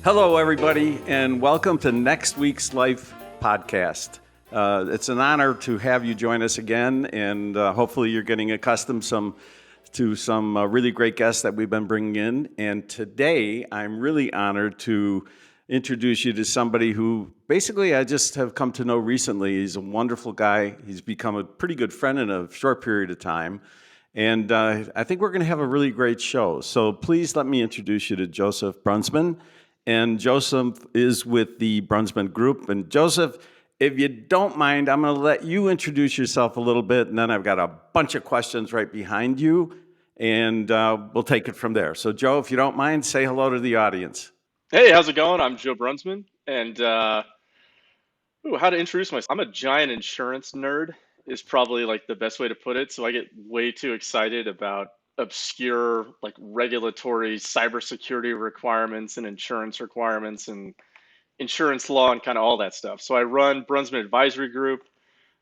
Hello, everybody, and welcome to next week's Life podcast. It's an honor to have you join us again, and hopefully you're getting accustomed to some really great guests that we've been bringing in. And today, I'm really honored to introduce you to somebody who basically I just have come to know recently. He's a wonderful guy. He's become a pretty good friend in a short period of time. And I think we're going to have a really great show. So please let me introduce you to Joseph Brunsman. And Joseph is with the Brunsman Group. And Joseph, if you don't mind, I'm going to let you introduce yourself a little bit, and then I've got a bunch of questions right behind you, and we'll take it from there. So Joe, if you don't mind, say hello to the audience. Hey, how's it going? I'm Joe Brunsman, and how to introduce myself? I'm a giant insurance nerd, is probably like the best way to put it. So I get way too excited about obscure like regulatory cybersecurity requirements and insurance requirements and insurance law and kind of all that stuff. So I run Brunsman Advisory Group,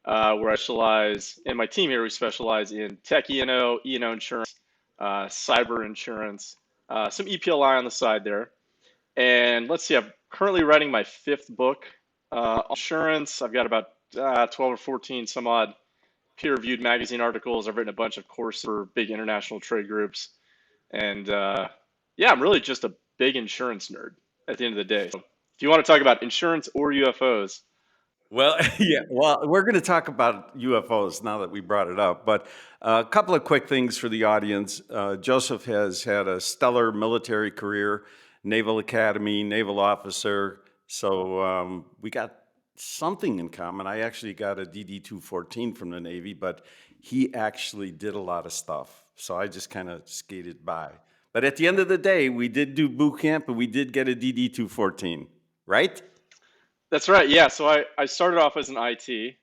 where I specialize, and my team here, we specialize in tech E&O insurance, cyber insurance, some EPLI on the side there. And let's see, I'm currently writing my fifth book on insurance. I've got about 12 or 14 some odd peer-reviewed magazine articles. I've written a bunch of courses for big international trade groups. And yeah, I'm really just a big insurance nerd at the end of the day. So if you want to talk about insurance or UFOs. Well, yeah, well, we're going to talk about UFOs now that we brought it up, but a couple of quick things for the audience. Joseph has had a stellar military career, Naval Academy, naval officer, so we got something in common. I actually got a DD-214 from the Navy, but he actually did a lot of stuff, so I just kind of skated by. But at the end of the day, we did do boot camp, and we did get a DD-214, right? That's right, yeah. So I started off as an IT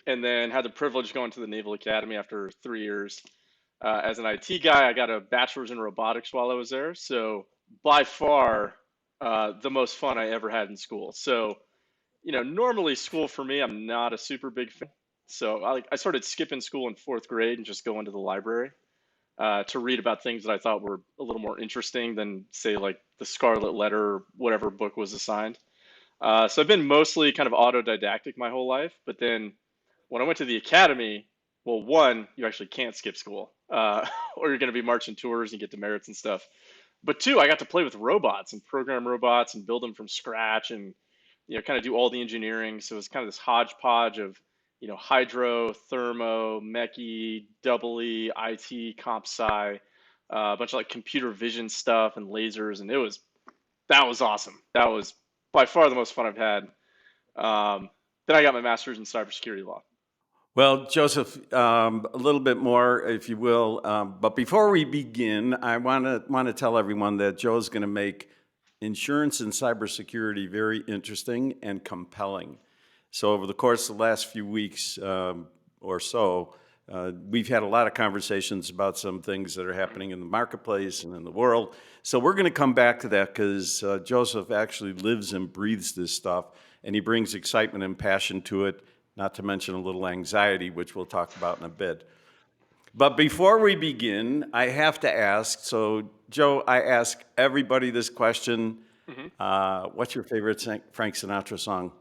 and then had the privilege going to the Naval Academy after 3 years. As an IT guy, I got a bachelor's in robotics while I was there. So by far, the most fun I ever had in school. So, normally school for me, I'm not a super big fan. So I started skipping school in fourth grade and just going to the library to read about things that I thought were a little more interesting than, say, like the Scarlet Letter or whatever book was assigned. So I've been mostly kind of autodidactic my whole life. But then when I went to the academy, well, one, you actually can't skip school, or you're going to be marching tours and get demerits and stuff. But two, I got to play with robots and program robots and build them from scratch and kind of do all the engineering. So it's kind of this hodgepodge of hydro, thermo, mechie, double E, IT, comp sci, a bunch of like computer vision stuff and lasers, and that was awesome. That was by far the most fun I've had. Then I got my master's in cybersecurity law. Well, Joseph, a little bit more, if you will. But before we begin, I want to tell everyone that Joe's going to make insurance and cybersecurity very interesting and compelling. So over the course of the last few weeks or so, we've had a lot of conversations about some things that are happening in the marketplace and in the world. So we're going to come back to that because Joseph actually lives and breathes this stuff, and he brings excitement and passion to it, not to mention a little anxiety, which we'll talk about in a bit. But before we begin, I have to ask, so Joe, I ask everybody this question. What's your favorite Frank Sinatra song?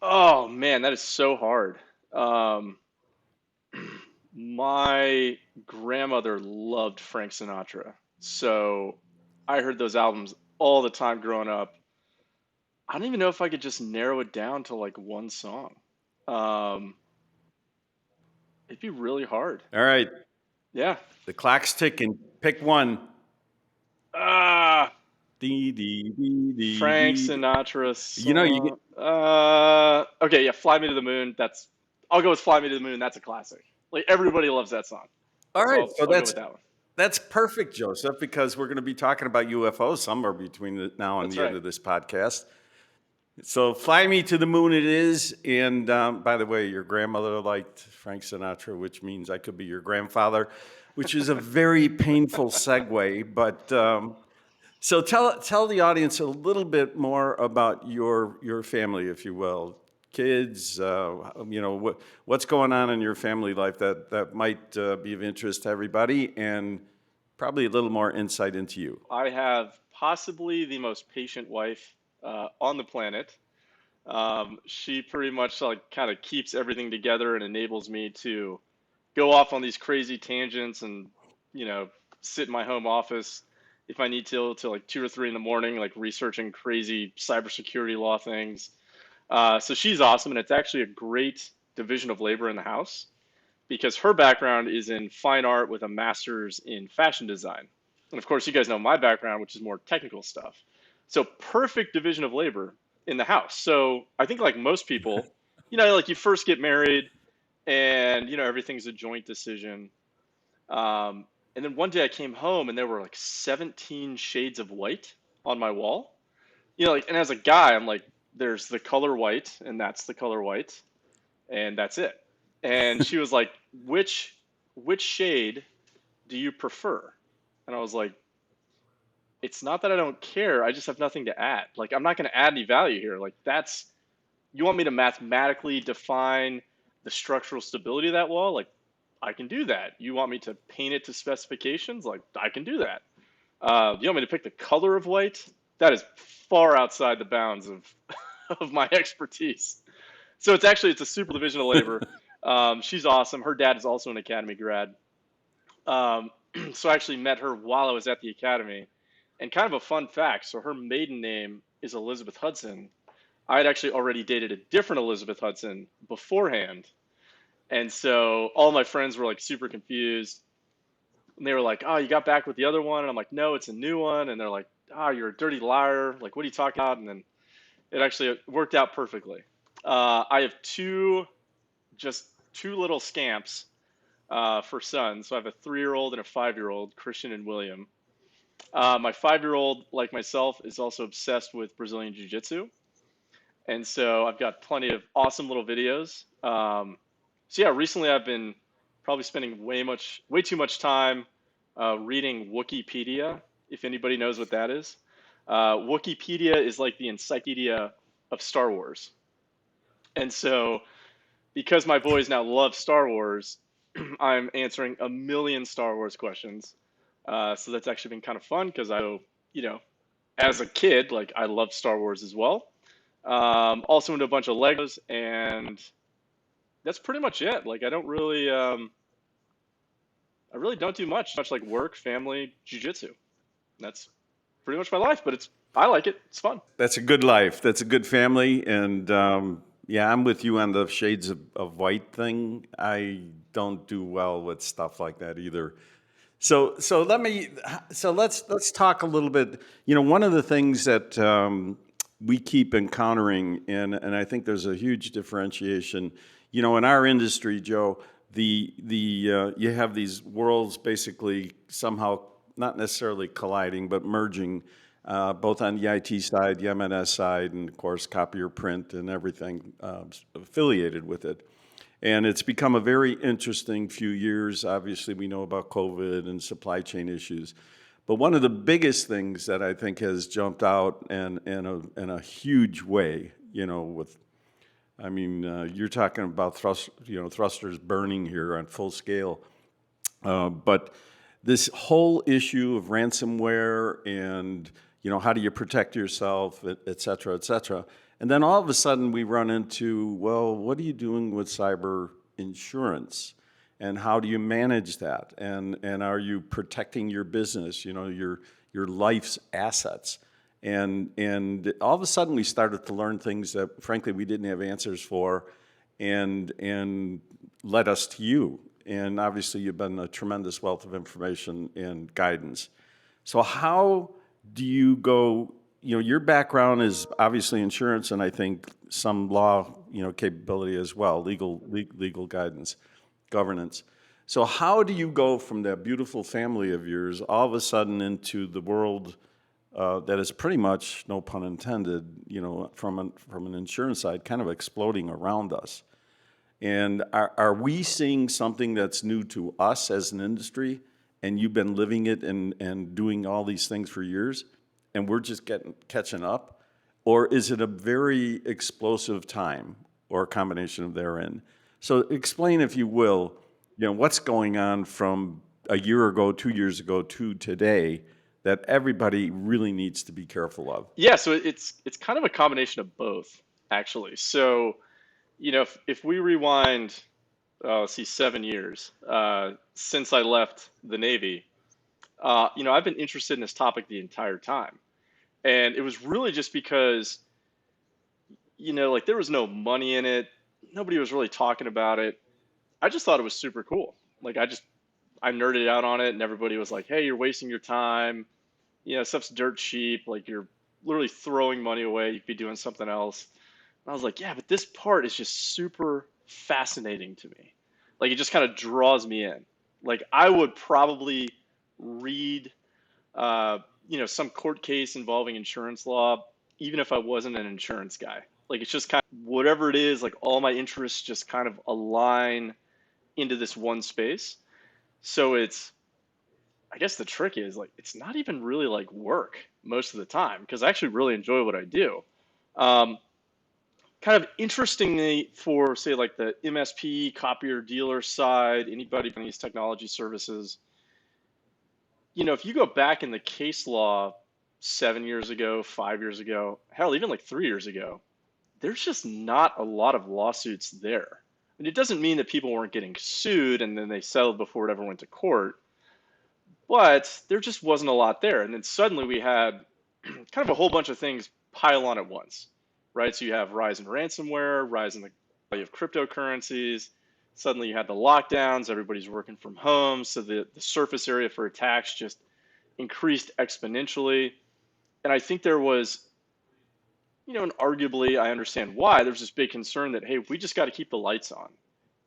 Oh man, that is so hard. My grandmother loved Frank Sinatra, so I heard those albums all the time growing up. I don't even know if I could just narrow it down to like one song. Um, it'd be really hard. All right, Yeah. the clock's ticking. Pick one. Ah, Dee, dee, dee, dee, Frank dee. Sinatra You know, you get, song. Okay, yeah, Fly Me to the Moon. I'll go with Fly Me to the Moon. That's a classic. Like everybody loves that song. all So right, so I'll go with that one. that's perfect, Joseph, because we're going to be talking about UFOs somewhere between now and That's the end right. of this podcast. So fly me to the moon it is. And by the way, your grandmother liked Frank Sinatra, which means I could be your grandfather, which is a very painful segue. But so tell the audience a little bit more about your family, if you will. Kids, what's going on in your family life that might be of interest to everybody, and probably a little more insight into you. I have possibly the most patient wife on the planet. She pretty much like kind of keeps everything together and enables me to go off on these crazy tangents and, you know, sit in my home office if I need to till like 2 or 3 in the morning, like researching crazy cybersecurity law things. So she's awesome, and it's actually a great division of labor in the house because her background is in fine art with a master's in fashion design. And of course, you guys know my background, which is more technical stuff. So perfect division of labor in the house. So I think like most people, you know, like you first get married and, you know, everything's a joint decision. Um, and then one day I came home and there were like 17 shades of white on my wall. You know, like, and as a guy, I'm like, there's the color white and that's the color white and that's it. And she was like, which shade do you prefer? And I was like, it's not that I don't care. I just have nothing to add. Like, I'm not going to add any value here. Like, that's, you want me to mathematically define the structural stability of that wall? Like, I can do that. You want me to paint it to specifications? Like, I can do that. You want me to pick the color of white? That is far outside the bounds of, of my expertise. So it's a super division of labor. She's awesome. Her dad is also an academy grad. Um, so I actually met her while I was at the academy. And kind of a fun fact, so her maiden name is Elizabeth Hudson. I had actually already dated a different Elizabeth Hudson beforehand. And so all my friends were like super confused. And they were like, "Oh, you got back with the other one?" And I'm like, "No, it's a new one." And they're like, "Oh, you're a dirty liar. Like, what are you talking about?" And then it actually worked out perfectly. I have just two little scamps for sons. So I have a 3-year-old and a 5-year-old, Christian and William. My 5-year-old, like myself, is also obsessed with Brazilian Jiu Jitsu. And so I've got plenty of awesome little videos. So yeah, recently I've been probably spending way too much time reading Wikipedia, if anybody knows what that is. Wikipedia is like the encyclopedia of Star Wars. And so because my boys now love Star Wars, I'm answering a million Star Wars questions. So that's actually been kind of fun because you know, as a kid, like I loved Star Wars as well. Also into a bunch of Legos, and that's pretty much it. Like I really don't do much like work, family, jujitsu. That's pretty much my life, but I like it. It's fun. That's a good life. That's a good family. And yeah, I'm with you on the shades of white thing. I don't do well with stuff like that either. So let's talk a little bit. You know, one of the things that we keep encountering, and I think there's a huge differentiation. You know, in our industry, Joe, you have these worlds basically somehow not necessarily colliding, but merging, both on the IT side, the M&S side, and of course, copier print and everything affiliated with it. And it's become a very interesting few years. Obviously, we know about COVID and supply chain issues. But one of the biggest things that I think has jumped out in a huge way, you know, you're talking about thrusters burning here on full scale. But this whole issue of ransomware and, you know, how do you protect yourself, et cetera, et cetera. And then all of a sudden we run into, well, what are you doing with cyber insurance? And how do you manage that? And are you protecting your business, you know, your life's assets? And all of a sudden we started to learn things that frankly we didn't have answers for and led us to you. And obviously you've been a tremendous wealth of information and guidance. So how do you go, you know, your background is obviously insurance and I think some law, you know, capability as well, legal guidance, governance. So how do you go from that beautiful family of yours all of a sudden into the world that is pretty much, no pun intended, you know, from an insurance side, kind of exploding around us? And are we seeing something that's new to us as an industry, and you've been living it and doing all these things for years, and we're just catching up? Or is it a very explosive time, or a combination of therein? So explain, if you will, you know, what's going on from a year ago, 2 years ago to today that everybody really needs to be careful of? Yeah, so it's kind of a combination of both, actually. So, if we rewind, let's see, 7 years since I left the Navy, I've been interested in this topic the entire time. And it was really just because, like there was no money in it. Nobody was really talking about it. I just thought it was super cool. Like I nerded out on it and everybody was like, hey, you're wasting your time. Stuff's dirt cheap. Like you're literally throwing money away. You could be doing something else. And I was like, yeah, but this part is just super fascinating to me. Like it just kind of draws me in. Like I would probably read, uh, some court case involving insurance law, even if I wasn't an insurance guy. Like it's just kind of whatever it is, like all my interests just kind of align into this one space. So I guess the trick is like, it's not even really like work most of the time because I actually really enjoy what I do. Um, Kind of interestingly for say like the MSP copier dealer side, anybody on these technology services, if you go back in the case law 7 years ago, 5 years ago, hell, even like 3 years ago, there's just not a lot of lawsuits there. And it doesn't mean that people weren't getting sued and then they settled before it ever went to court, but there just wasn't a lot there. And then suddenly we had kind of a whole bunch of things pile on at once, right? So you have rise in ransomware, rise in the value of cryptocurrencies. Suddenly you had the lockdowns, everybody's working from home. So the surface area for attacks just increased exponentially. And I think there was, and arguably I understand why, there's this big concern that, hey, we just got to keep the lights on.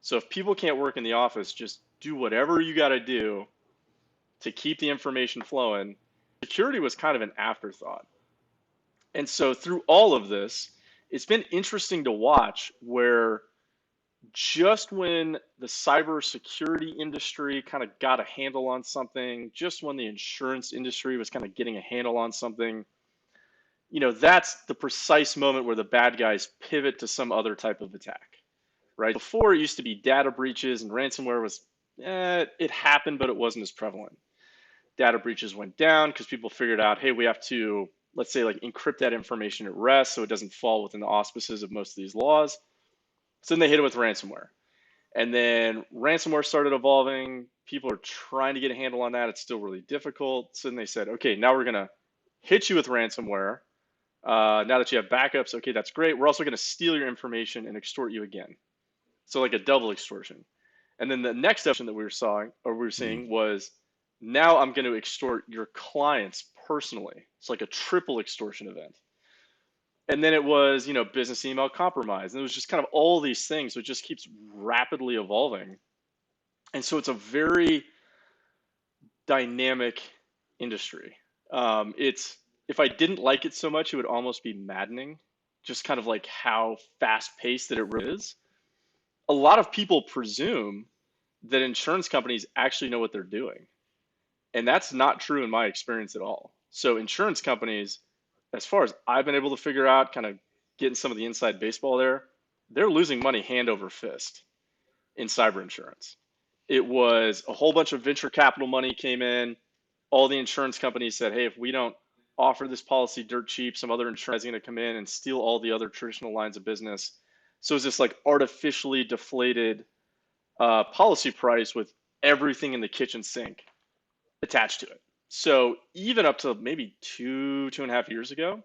So if people can't work in the office, just do whatever you got to do to keep the information flowing. Security was kind of an afterthought. And so through all of this, it's been interesting to watch where just when the cybersecurity industry kind of got a handle on something, just when the insurance industry was kind of getting a handle on something, that's the precise moment where the bad guys pivot to some other type of attack, right? Before it used to be data breaches and ransomware was, it happened, but it wasn't as prevalent. Data breaches went down because people figured out, hey, we have to, let's say, like encrypt that information at rest so it doesn't fall within the auspices of most of these laws. So then they hit it with ransomware. And then ransomware started evolving. People are trying to get a handle on that. It's still really difficult. So then they said, okay, now we're going to hit you with ransomware. Now that you have backups, okay, that's great. We're also going to steal your information and extort you again. So like a double extortion. And then the next option that we were seeing was now I'm going to extort your clients personally. It's like a triple extortion event. And then it was, business email compromise. And it was just kind of all these things. So it just keeps rapidly evolving. And so it's a very dynamic industry. It's if I didn't like it so much, it would almost be maddening, just kind of like how fast paced that it really is. A lot of people presume that insurance companies actually know what they're doing. And that's not true in my experience at all. So insurance companies, as far as I've been able to figure out, kind of getting some of the inside baseball there, they're losing money hand over fist in cyber insurance. It was a whole bunch of venture capital money came in. All the insurance companies said, hey, if we don't offer this policy dirt cheap, some other insurance is going to come in and steal all the other traditional lines of business. So it's this like artificially deflated policy price with everything in the kitchen sink attached to it. So even up to maybe 2.5 years ago,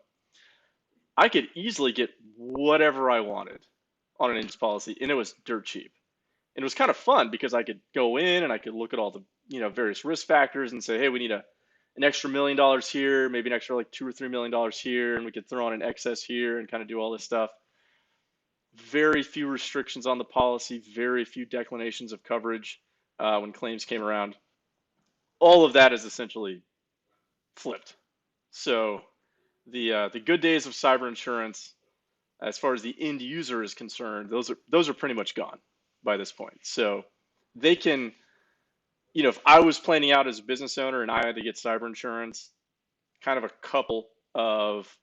I could easily get whatever I wanted on an insurance policy, and it was dirt cheap. And it was kind of fun because I could go in and I could look at all the various risk factors and say, hey, we need an extra $1 million here, maybe an extra like $2 or $3 million here, and we could throw on an excess here and kind of do all this stuff. Very few restrictions on the policy, very few declinations of coverage when claims came around. All of that is essentially flipped. So the good days of cyber insurance, as far as the end user is concerned, those are pretty much gone by this point. So they can, if I was planning out as a business owner and I had to get cyber insurance, kind of a couple of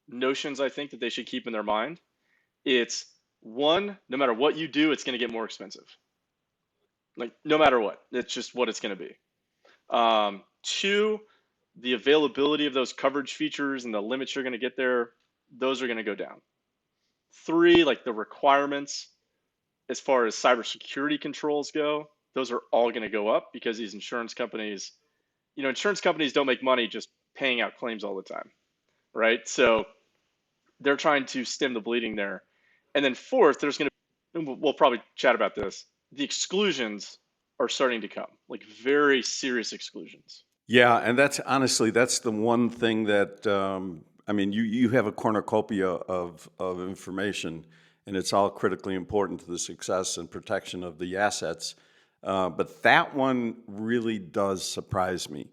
notions I think that they should keep in their mind. It's one, no matter what you do, it's going to get more expensive. like no matter what. It's just what it's going to be. Two, the availability of those coverage features and the limits you're going to get there, those are going to go down. Three, like the requirements as far as cybersecurity controls go, those are all going to go up because these insurance companies, insurance companies don't make money just paying out claims all the time, right? So they're trying to stem the bleeding there. And then fourth, there's going to, we'll probably chat about this, the exclusions are starting to come, like very serious exclusions. Yeah, and that's honestly that's the one thing that I mean you have a cornucopia of information, and it's all critically important to the success and protection of the assets. But that one really does surprise me.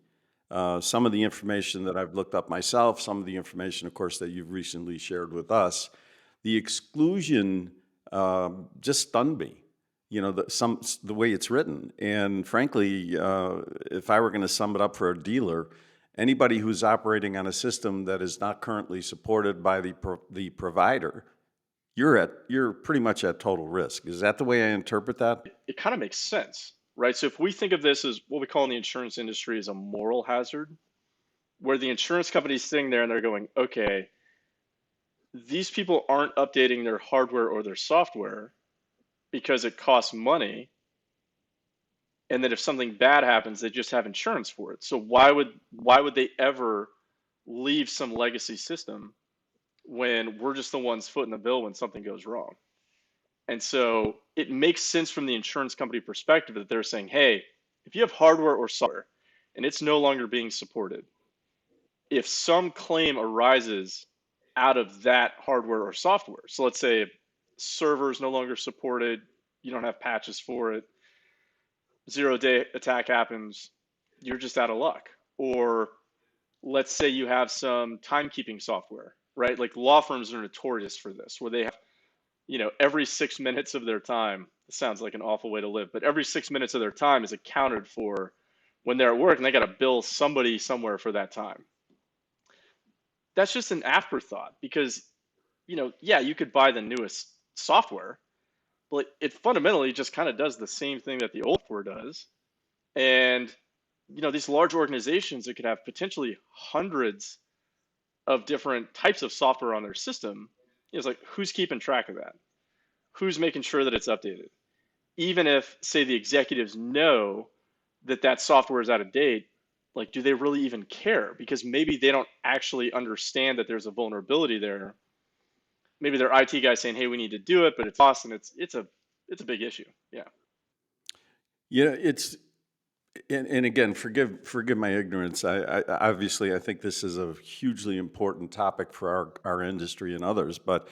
Some of the information that I've looked up myself, some of the information, of course, that you've recently shared with us, the exclusion just stunned me. The way it's written, and frankly, if I were going to sum it up for a dealer, anybody who's operating on a system that is not currently supported by the provider, you're pretty much at total risk. Is that the way I interpret that? It kind of makes sense, right? So if we think of this as what we call in the insurance industry as a moral hazard, where the insurance company's sitting there and they're going, okay, these people aren't updating their hardware or their software because it costs money, and that if something bad happens, they just have insurance for it. So why would they ever leave some legacy system when we're just the ones footing the bill when something goes wrong? And so it makes sense from the insurance company perspective that they're saying, hey, if you have hardware or software and it's no longer being supported, if some claim arises out of that hardware or software, so let's say server is no longer supported, you don't have patches for it, 0-day attack happens, you're just out of luck. Or let's say you have some timekeeping software, right? Like law firms are notorious for this, where they have, every 6 minutes of their time, it sounds like an awful way to live, but every 6 minutes of their time is accounted for when they're at work, and they got to bill somebody somewhere for that time. That's just an afterthought because, yeah, you could buy the newest software, but it fundamentally just kind of does the same thing that the old software does. And, these large organizations that could have potentially hundreds of different types of software on their system, it's like, who's keeping track of that? Who's making sure that it's updated? Even if, say, the executives know that that software is out of date, like, do they really even care? Because maybe they don't actually understand that there's a vulnerability there. Maybe their IT guy saying, "Hey, we need to do it," but it's awesome. It's a big issue. Yeah. It's and again, forgive my ignorance. I obviously I think this is a hugely important topic for our industry and others, but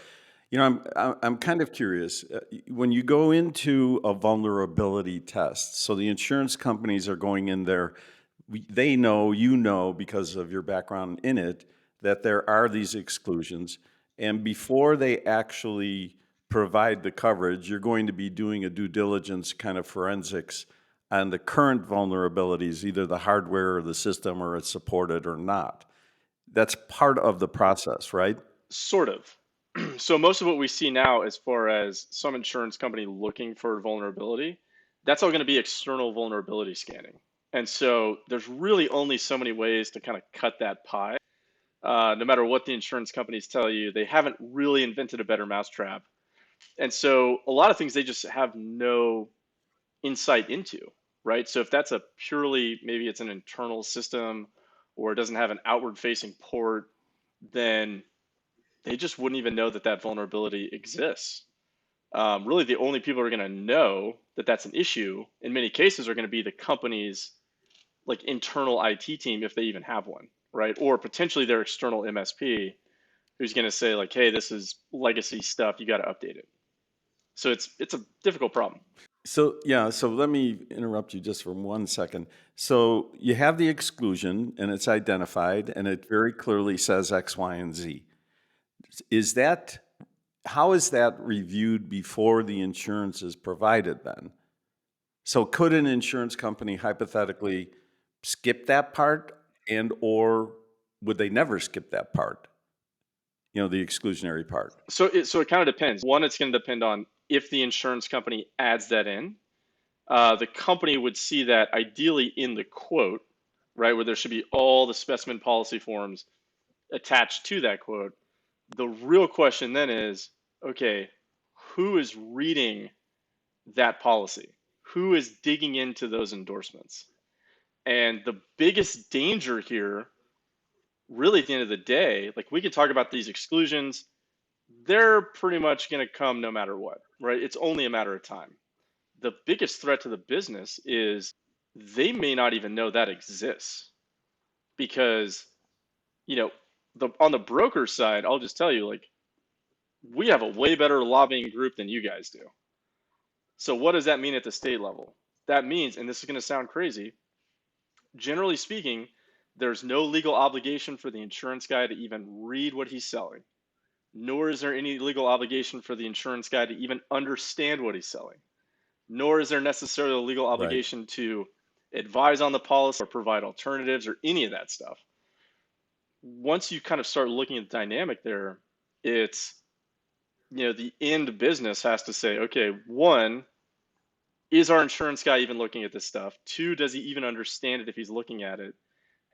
I'm kind of curious. When you go into a vulnerability test, so the insurance companies are going in there, they know, because of your background in it, that there are these exclusions. And before they actually provide the coverage, you're going to be doing a due diligence kind of forensics on the current vulnerabilities, either the hardware or the system, or it's supported or not. That's part of the process, right? Sort of. So most of what we see now, as far as some insurance company looking for vulnerability, that's all going to be external vulnerability scanning. And so there's really only so many ways to kind of cut that pie. No matter what the insurance companies tell you, they haven't really invented a better mousetrap. And so a lot of things they just have no insight into, right? So if that's a purely, maybe it's an internal system or it doesn't have an outward facing port, then they just wouldn't even know that that vulnerability exists. Really, the only people who are going to know that that's an issue in many cases are going to be the company's like internal IT team, if they even have one, right? Or potentially their external MSP, who's going to say like, "Hey, this is legacy stuff. You got to update it." So it's a difficult problem. So, yeah, so let me interrupt you just for 1 second. So you have the exclusion and it's identified and it very clearly says X, Y, and Z. Is that, how is that reviewed before the insurance is provided then? So could an insurance company hypothetically skip that part, and or would they never skip that part? The exclusionary part. So it kind of depends. One, it's going to depend on if the insurance company adds that in. The company would see that ideally in the quote, right, where there should be all the specimen policy forms attached to that quote. The real question then is, okay, who is reading that policy? Who is digging into those endorsements? And the biggest danger here, really at the end of the day, like we can talk about these exclusions, they're pretty much going to come no matter what, right? It's only a matter of time. The biggest threat to the business is they may not even know that exists because, you know, on the broker side, I'll just tell you, like, we have a way better lobbying group than you guys do. So what does that mean at the state level? That means, and this is going to sound crazy, generally speaking, there's no legal obligation for the insurance guy to even read what he's selling, nor is there any legal obligation for the insurance guy to even understand what he's selling, nor is there necessarily a legal Right. obligation to advise on the policy or provide alternatives or any of that stuff. Once you kind of start looking at the dynamic there, it's, the end business has to say, okay, one, is our insurance guy even looking at this stuff? Two, does he even understand it if he's looking at it?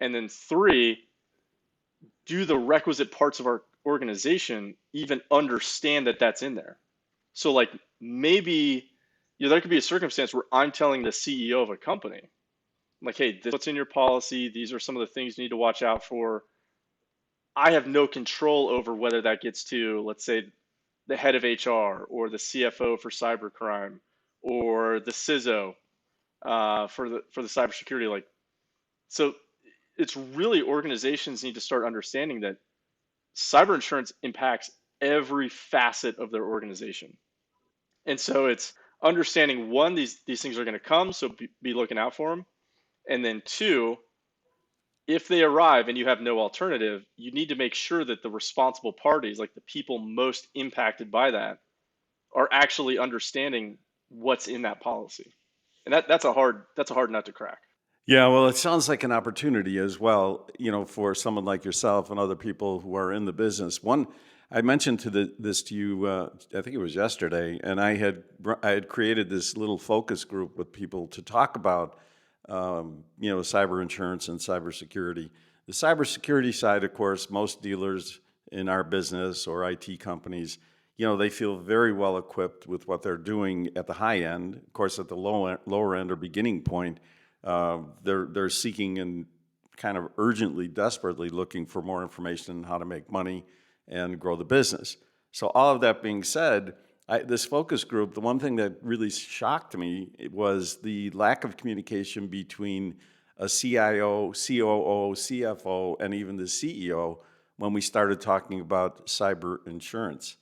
And then three, do the requisite parts of our organization even understand that that's in there? So like maybe, there could be a circumstance where I'm telling the CEO of a company, like, hey, this is what's in your policy. These are some of the things you need to watch out for. I have no control over whether that gets to, let's say, the head of HR or the CFO for cybercrime or the CISO for the cybersecurity. Like, so it's really organizations need to start understanding that cyber insurance impacts every facet of their organization. And so it's understanding, one, these things are going to come, so be looking out for them. And then two, if they arrive and you have no alternative, you need to make sure that the responsible parties, like the people most impacted by that, are actually understanding what's in that policy. And that's a hard nut to crack. Yeah, well, it sounds like an opportunity as well, for someone like yourself and other people who are in the business. One, I mentioned this to you, I think it was yesterday, and I had created this little focus group with people to talk about, cyber insurance and cybersecurity. The cybersecurity side, of course, most dealers in our business or IT companies, they feel very well equipped with what they're doing at the high end. Of course, at the lower end or beginning point, they're seeking and kind of urgently, desperately looking for more information on how to make money and grow the business. So all of that being said, this focus group, the one thing that really shocked me was the lack of communication between a CIO, COO, CFO, and even the CEO when we started talking about cyber insurance.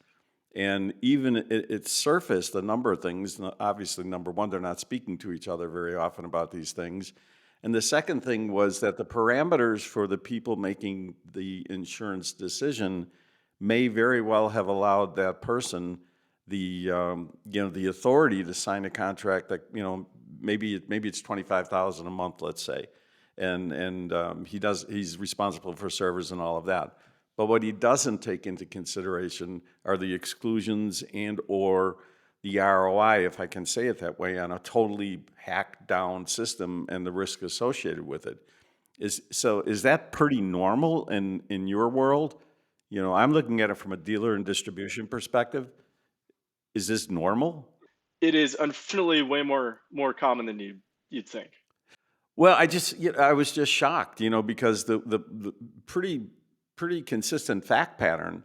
And even it surfaced a number of things. Obviously, number one, they're not speaking to each other very often about these things. And the second thing was that the parameters for the people making the insurance decision may very well have allowed that person the authority to sign a contract that maybe it's 25,000 a month, let's say, and he's responsible for servers and all of that. But what he doesn't take into consideration are the exclusions and or the ROI, if I can say it that way, on a totally hacked down system and the risk associated with it. Is that pretty normal in your world? I'm looking at it from a dealer and distribution perspective. Is this normal? It is unfortunately way more common than you'd think. Well, I was just shocked, because the pretty consistent fact pattern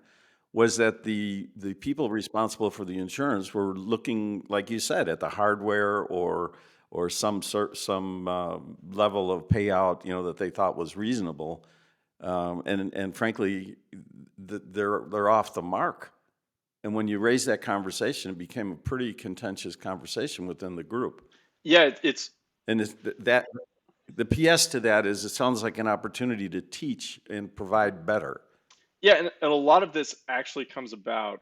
was that the people responsible for the insurance were looking, like you said, at the hardware or some level of payout, that they thought was reasonable, and frankly, they're off the mark. And when you raise that conversation, it became a pretty contentious conversation within the group. Yeah, it's And that the PS to that is, it sounds like an opportunity to teach and provide better. yeah, and a lot of this actually comes about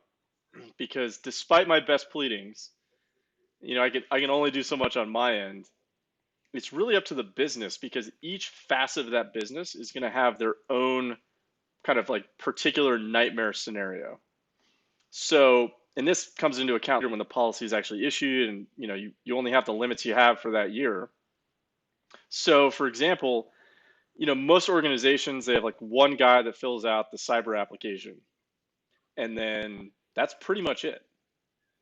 because despite my best pleadings, I can only do so much on my end. It's really up to the business because each facet of that business is going to have their own kind of like particular nightmare scenario. So And this comes into account when the policy is actually issued, and you only have the limits you have for that year. So, for example, most organizations, they have like one guy that fills out the cyber application, and then that's pretty much it.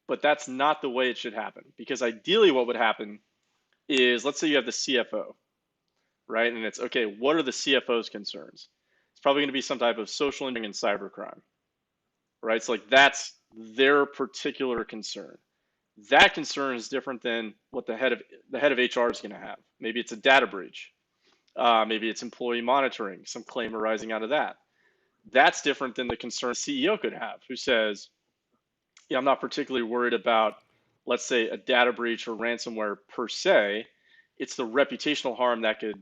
But that's not the way it should happen, because ideally what would happen is, let's say you have the CFO, right? And it's okay, what are the CFO's concerns? It's probably going to be some type of social engineering and cybercrime, right? So like that's their particular concern. That concern is different than what the head of HR is going to have. Maybe it's a data breach. Maybe it's employee monitoring, some claim arising out of that. That's different than the concern the CEO could have, who says, yeah, I'm not particularly worried about, let's say, a data breach or ransomware per se. It's the reputational harm that could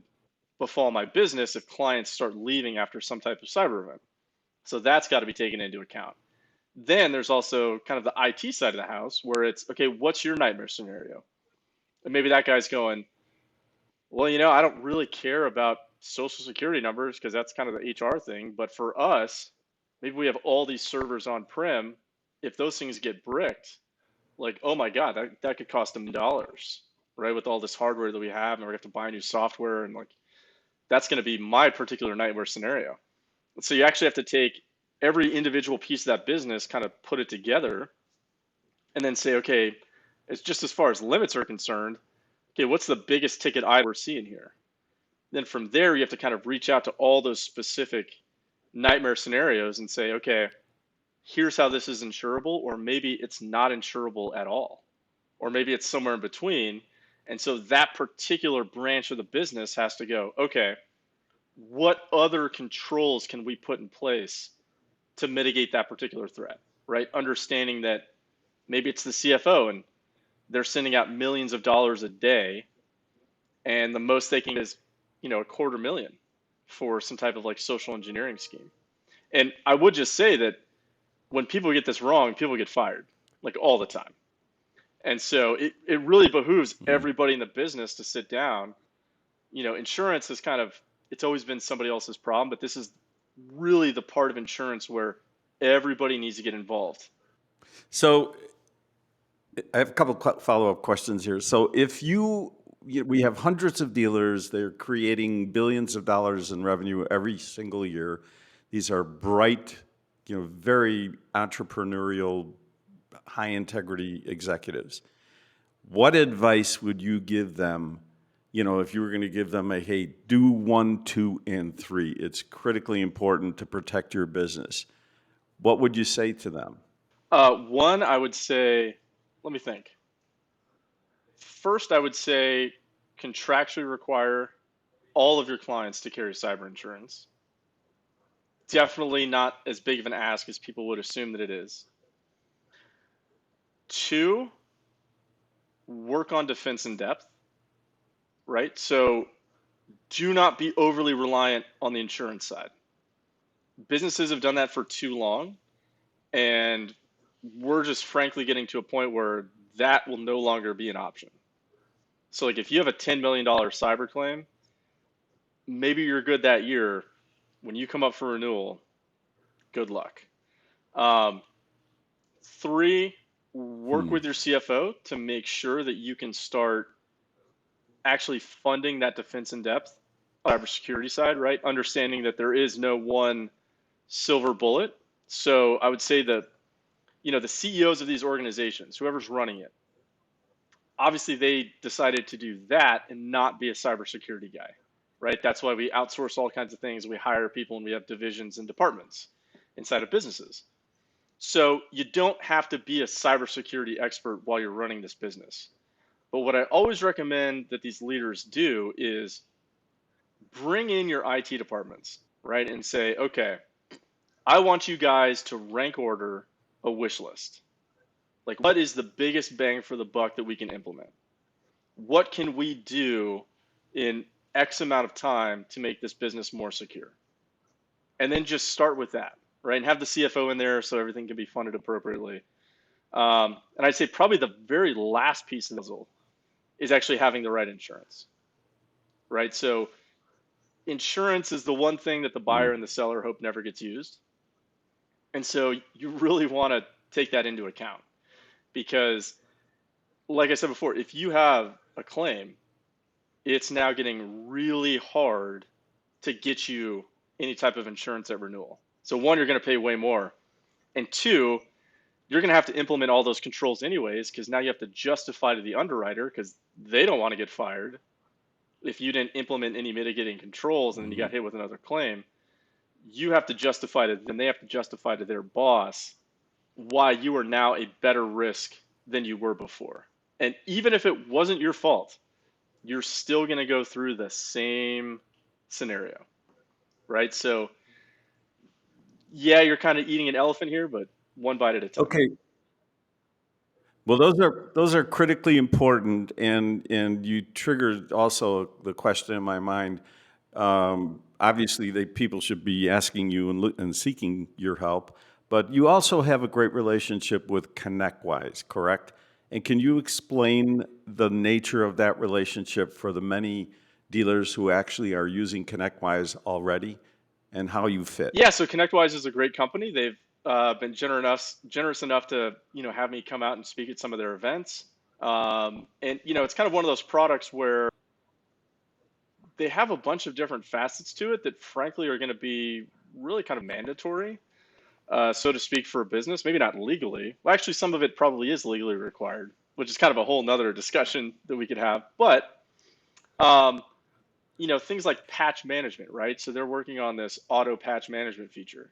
befall my business if clients start leaving after some type of cyber event. So that's got to be taken into account. Then there's also kind of the IT side of the house, where it's, okay, what's your nightmare scenario? And maybe that guy's going, well, I don't really care about social security numbers because that's kind of the HR thing. But for us, maybe we have all these servers on prem. If those things get bricked, like, oh my God, that could cost $1 million, right? With all this hardware that we have, and we have to buy new software, and like, that's going to be my particular nightmare scenario. So you actually have to take every individual piece of that business, kind of put it together, and then say, okay, it's just as far as limits are concerned, okay, what's the biggest ticket item we're seeing here? Then from there, you have to kind of reach out to all those specific nightmare scenarios and say, okay, here's how this is insurable, or maybe it's not insurable at all, or maybe it's somewhere in between. And so that particular branch of the business has to go, okay, what other controls can we put in place to mitigate that particular threat, right? Understanding that maybe it's the CFO and they're sending out millions of dollars a day, and the most they can is, $250,000 for some type of like social engineering scheme. And I would just say that when people get this wrong, people get fired like all the time. And so it really behooves everybody in the business to sit down. Insurance is kind of, it's always been somebody else's problem, but this is really the part of insurance where everybody needs to get involved. So I have a couple follow-up questions here. So if we have hundreds of dealers, they're creating billions of dollars in revenue every single year. These are bright, very entrepreneurial, high integrity executives. What advice would you give them, if you were going to give them hey, do 1, 2, and 3. It's critically important to protect your business. What would you say to them? One, I would say, let me think. First, I would say contractually require all of your clients to carry cyber insurance. Definitely not as big of an ask as people would assume that it is. Two, work on defense in depth, right? So do not be overly reliant on the insurance side. Businesses have done that for too long, and we're just frankly getting to a point where that will no longer be an option. So like if you have a $10 million cyber claim, maybe you're good that year. When you come up for renewal, good luck. Three, work with your CFO to make sure that you can start actually funding that defense in depth cybersecurity side, right? Understanding that there is no one silver bullet. So I would say that, the CEOs of these organizations, whoever's running it, obviously they decided to do that and not be a cybersecurity guy, right? That's why we outsource all kinds of things. We hire people and we have divisions and departments inside of businesses. So you don't have to be a cybersecurity expert while you're running this business. But what I always recommend that these leaders do is bring in your IT departments, right? And say, okay, I want you guys to rank order a wish list. Like, what is the biggest bang for the buck that we can implement? What can we do in X amount of time to make this business more secure? And then just start with that, right? And have the CFO in there so everything can be funded appropriately. And I'd say probably the very last piece of the puzzle is actually having the right insurance, right? So insurance is the one thing that the buyer and the seller hope never gets used. And so you really want to take that into account. Because, like I said before, if you have a claim, it's now getting really hard to get you any type of insurance at renewal. So one, you're going to pay way more. And two, you're going to have to implement all those controls anyways, because now you have to justify to the underwriter, because they don't want to get fired if you didn't implement any mitigating controls and then you got hit with another claim. You have to justify to them, they have to justify to their boss why you are now a better risk than you were before. And even if it wasn't your fault, you're still going to go through the same scenario, right? So, yeah, you're kind of eating an elephant here, but one bite at a time. Okay. Well, those are critically important, and you triggered also the question in my mind. Obviously, people should be asking you and seeking your help, but you also have a great relationship with ConnectWise, correct? And can you explain the nature of that relationship for the many dealers who actually are using ConnectWise already, and how you fit? Yeah, so ConnectWise is a great company. They've been generous enough to have me come out and speak at some of their events. And it's kind of one of those products where they have a bunch of different facets to it that frankly are going to be really kind of mandatory, so to speak, for a business. Maybe not legally. Well, actually, some of it probably is legally required, which is kind of a whole nother discussion that we could have. But um, things like patch management, right? So they're working on this auto patch management feature.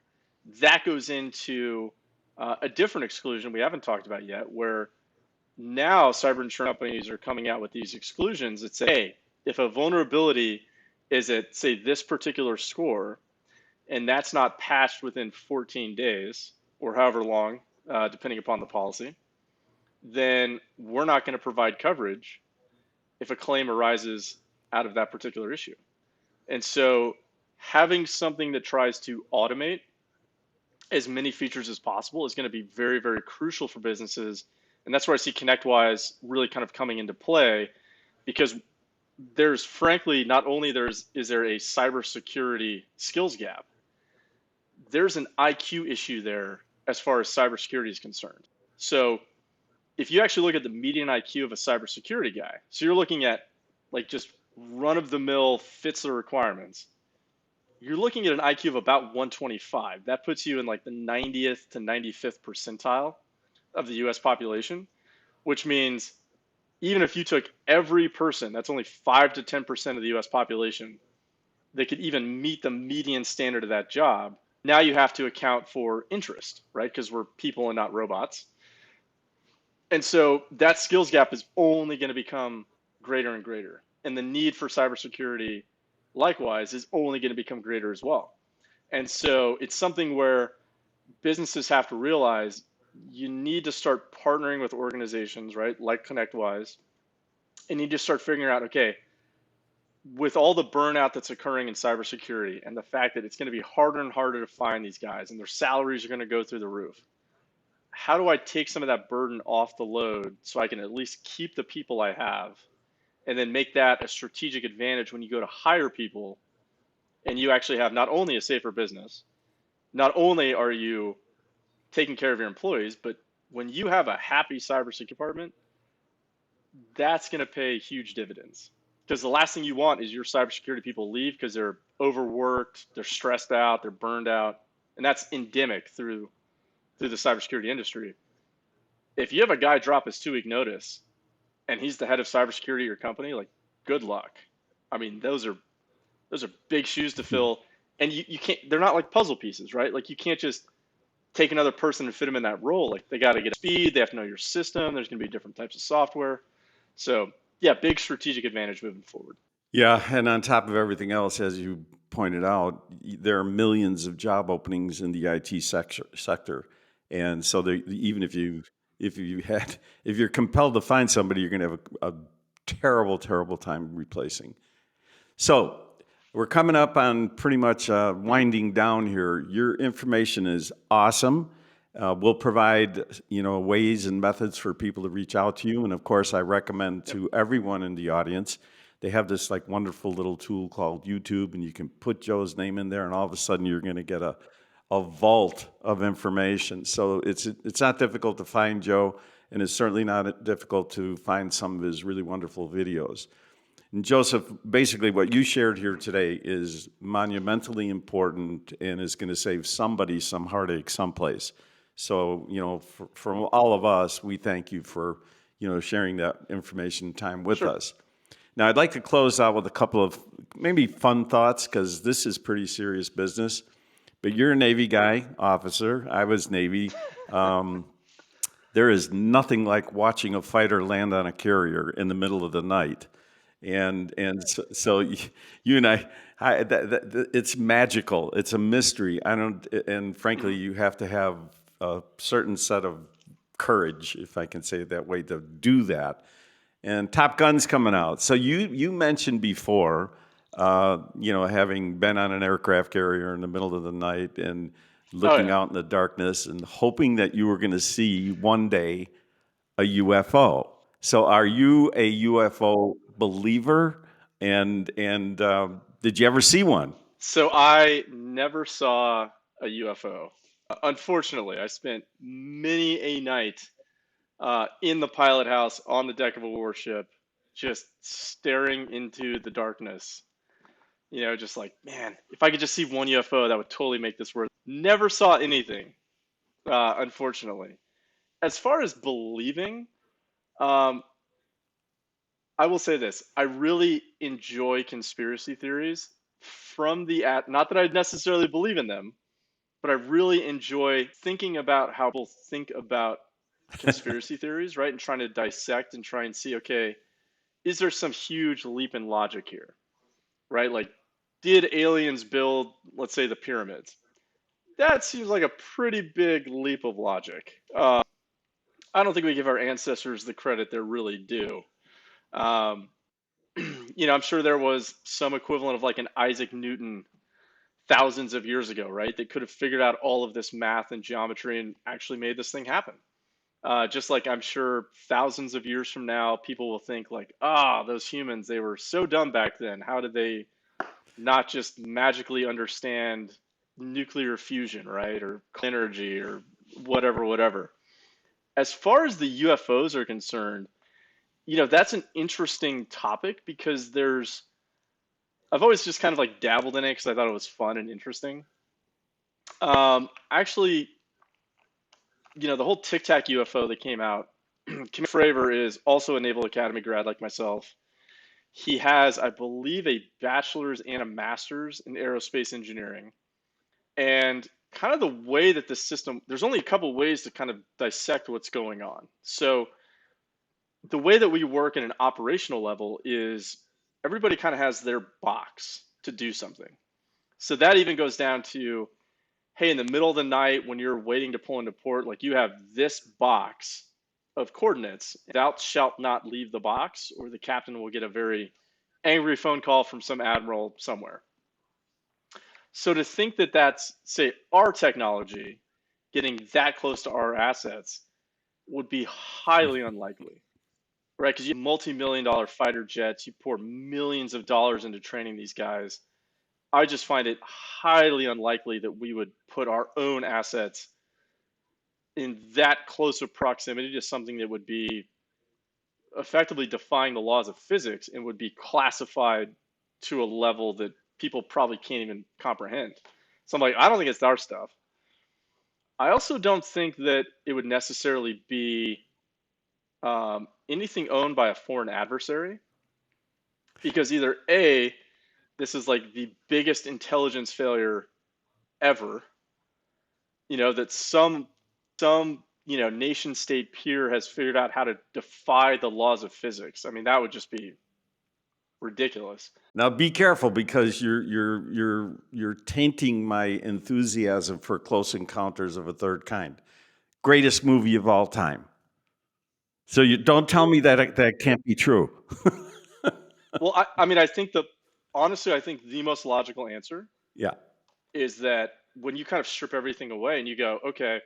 That goes into a different exclusion we haven't talked about yet, where now cyber insurance companies are coming out with these exclusions that say, hey, if a vulnerability is at, say, this particular score, and that's not patched within 14 days or however long, depending upon the policy, then we're not going to provide coverage if a claim arises out of that particular issue. And so having something that tries to automate as many features as possible is going to be very, very crucial for businesses. And that's where I see ConnectWise really kind of coming into play, because there's frankly, not only is there a cybersecurity skills gap, there's an IQ issue there as far as cybersecurity is concerned. So if you actually look at the median IQ of a cybersecurity guy, so you're looking at like just run of the mill fits the requirements, you're looking at an IQ of about 125. That puts you in like the 90th to 95th percentile of the US population, which means even if you took every person, that's only 5 to 10% of the US population, that could even meet the median standard of that job. Now you have to account for interest, right? Because we're people and not robots. And so that skills gap is only going to become greater and greater. And the need for cybersecurity, likewise, is only going to become greater as well. And so it's something where businesses have to realize you need to start partnering with organizations, right, like ConnectWise, and you just start figuring out, okay, with all the burnout that's occurring in cybersecurity and the fact that it's going to be harder and harder to find these guys and their salaries are going to go through the roof, how do I take some of that burden off the load so I can at least keep the people I have, and then make that a strategic advantage when you go to hire people and you actually have not only a safer business, not only are you taking care of your employees, but when you have a happy cybersecurity department, that's going to pay huge dividends. Because the last thing you want is your cybersecurity people leave because they're overworked, they're stressed out, they're burned out, and that's endemic through the cybersecurity industry. If you have a guy drop his 2-week notice and he's the head of cybersecurity at your company, like, good luck. I mean, those are big shoes to fill, and you can't. They're not like puzzle pieces, right? Like you can't just take another person and fit them in that role. Like they got to get speed. They have to know your system. There's going to be different types of software. So yeah, big strategic advantage moving forward. Yeah, and on top of everything else, as you pointed out, there are millions of job openings in the IT sector, and so even if you're compelled to find somebody, you're going to have a terrible, terrible time replacing. So we're coming up on pretty much winding down here. Your information is awesome. We'll provide ways and methods for people to reach out to you, and of course, I recommend to everyone in the audience. They have this like wonderful little tool called YouTube, and you can put Joe's name in there, and all of a sudden you're going to get a a vault of information. So it's not difficult to find Joe, and it's certainly not difficult to find some of his really wonderful videos. And Joseph, basically what you shared here today is monumentally important and is going to save somebody some heartache someplace. So, for all of us, we thank you for, sharing that information time with Sure. us. Now, I'd like to close out with a couple of maybe fun thoughts because this is pretty serious business. But you're a Navy guy, officer. I was Navy. Um, there is nothing like watching a fighter land on a carrier in the middle of the night. And so you and it's magical. It's a mystery. I don't, and frankly, Mhm. you have to have a certain set of courage, if I can say it that way, to do that. And Top Gun's coming out. So you mentioned before, having been on an aircraft carrier in the middle of the night and Oh looking yeah. out in the darkness and hoping that you were going to see one day a UFO. So are you a UFO believer? And did you ever see one? So I never saw a UFO. Unfortunately, I spent many a night in the pilot house on the deck of a warship, just staring into the darkness. Just like, man, if I could just see one UFO, that would totally make this worth. Never saw anything, unfortunately. As far as believing, um, I will say this: I really enjoy conspiracy theories from the at. Not that I necessarily believe in them, but I really enjoy thinking about how people think about conspiracy theories, right? And trying to dissect and try and see, okay, is there some huge leap in logic here, right? Like, did aliens build, let's say, the pyramids? That seems like a pretty big leap of logic. I don't think we give our ancestors the credit they're really due. Um, I'm sure there was some equivalent of like an Isaac Newton thousands of years ago, right? They could have figured out all of this math and geometry and actually made this thing happen. Just like I'm sure thousands of years from now, people will think like, those humans, they were so dumb back then. How did they not just magically understand nuclear fusion, right? Or energy or whatever, whatever. As far as the UFOs are concerned, that's an interesting topic because I've always just kind of like dabbled in it because I thought it was fun and interesting. Actually, the whole Tic Tac UFO that came out, Kim Fravor is also a Naval Academy grad like myself. He has, I believe, a bachelor's and a master's in aerospace engineering. And kind of the way that the system, there's only a couple ways to kind of dissect what's going on. So the way that we work in an operational level is everybody kind of has their box to do something. So that even goes down to, hey, in the middle of the night when you're waiting to pull into port, like you have this box of coordinates. Thou shalt not leave the box, or the captain will get a very angry phone call from some admiral somewhere. So to think that that's, say, our technology getting that close to our assets would be highly unlikely, right? Because you have multi-million dollar fighter jets, you pour millions of dollars into training these guys. I just find it highly unlikely that we would put our own assets in that close of proximity to something that would be effectively defying the laws of physics and would be classified to a level that people probably can't even comprehend. So I'm like, I don't think it's our stuff. I also don't think that it would necessarily be anything owned by a foreign adversary because either A, this is like the biggest intelligence failure ever, that some nation state peer has figured out how to defy the laws of physics. I mean, that would just be ridiculous. Now be careful because you're tainting my enthusiasm for Close Encounters of a Third Kind. Greatest movie of all time. So you don't tell me that can't be true. Well, I mean, I think honestly, I think the most logical answer Yeah. is that when you kind of strip everything away and you go, okay,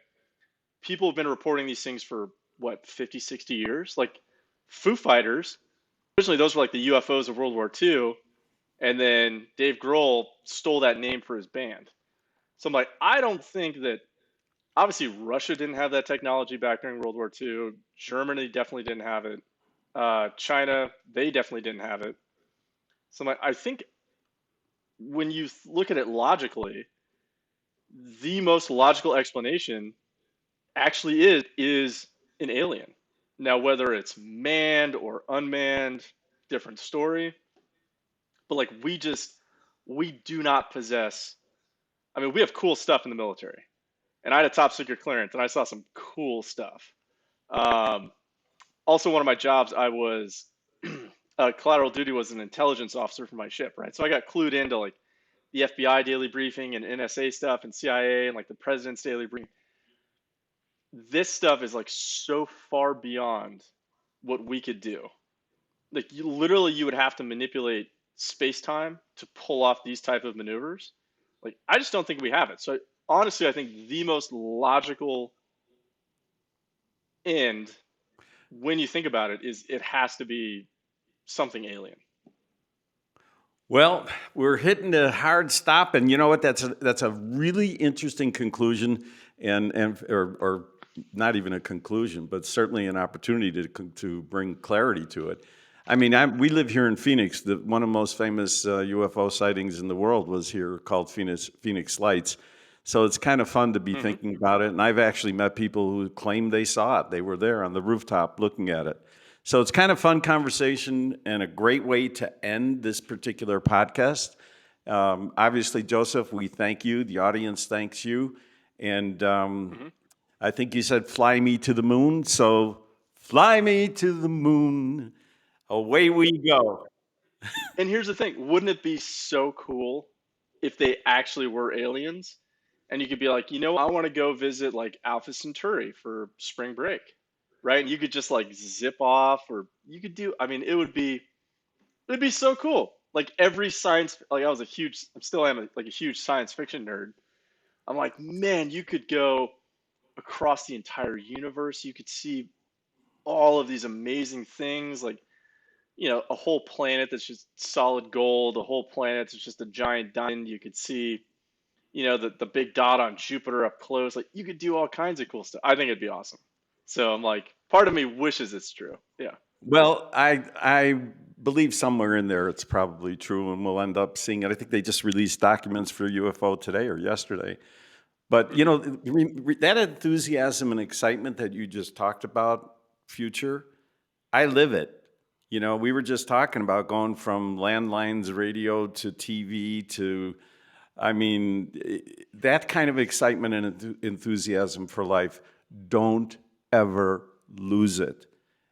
people have been reporting these things for what, 50, 60 years? Like Foo Fighters, originally those were like the UFOs of World War II, and then Dave Grohl stole that name for his band. So I'm like, I don't think that, obviously Russia didn't have that technology back during World War II. Germany definitely didn't have it. China, they definitely didn't have it. So I'm like, I think when you look at it logically, the most logical explanation actually is an alien. Now, whether it's manned or unmanned, different story. But like we do not possess. I mean, we have cool stuff in the military, and I had a top secret clearance, and I saw some cool stuff. Um, Also, one of my jobs, I was collateral duty was an intelligence officer for my ship, right? So I got clued into like the FBI daily briefing and NSA stuff and CIA and like the president's daily briefing. This stuff is like so far beyond what we could do. Like you would have to manipulate space time to pull off these type of maneuvers. Like I just don't think we have it. So honestly, I think the most logical end when you think about it is it has to be something alien. Well, we're hitting a hard stop, and you know what? That's a really interesting conclusion, or not even a conclusion, but certainly an opportunity to bring clarity to it. I mean, we live here in Phoenix. One of the most famous UFO sightings in the world was here, called Phoenix Lights. So it's kind of fun to be Mm-hmm. thinking about it. And I've actually met people who claim they saw it. They were there on the rooftop looking at it. So it's kind of fun conversation and a great way to end this particular podcast. Obviously, Joseph, we thank you. The audience thanks you. And Mm-hmm. I think you said fly me to the moon. So fly me to the moon. Away we go. And here's the thing, wouldn't it be so cool if they actually were aliens? And you could be like, I want to go visit like Alpha Centauri for spring break, right? And you could just like zip off, or you could do, I mean, it'd be so cool. Like every science, like I still am like a huge science fiction nerd. I'm like, man, you could go across the entire universe. You could see all of these amazing things, like a whole planet that's just solid gold, a whole planet that's just a giant diamond. You could see, the big dot on Jupiter up close. Like you could do all kinds of cool stuff. I think it'd be awesome. So I'm like, part of me wishes it's true. Yeah. Well, I believe somewhere in there it's probably true, and we'll end up seeing it. I think they just released documents for UFO today or yesterday. But Hmm. that enthusiasm and excitement that you just talked about, future, I live it. We were just talking about going from landlines, radio to TV to, I mean, that kind of excitement and enthusiasm for life. Don't ever lose it.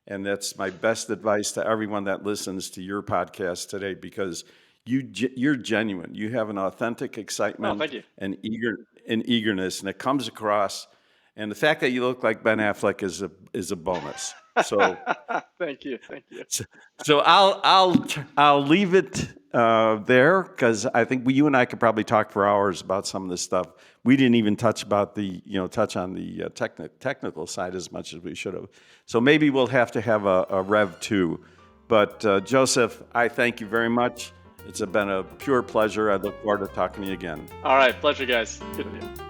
And that's my best advice to everyone that listens to your podcast today, because you're genuine. You have an authentic Oh, excitement thank you. and eagerness, and it comes across. And the fact that you look like Ben Affleck is a bonus. So Thank you. Thank you. so, so I'll leave it there, because I think you and I could probably talk for hours about some of this stuff. We didn't even touch on the technical side as much as we should have. So maybe we'll have to have a Rev 2. But Joseph, I thank you very much. It's been a pure pleasure. I look forward to talking to you again. All right. Pleasure, guys. Good with you.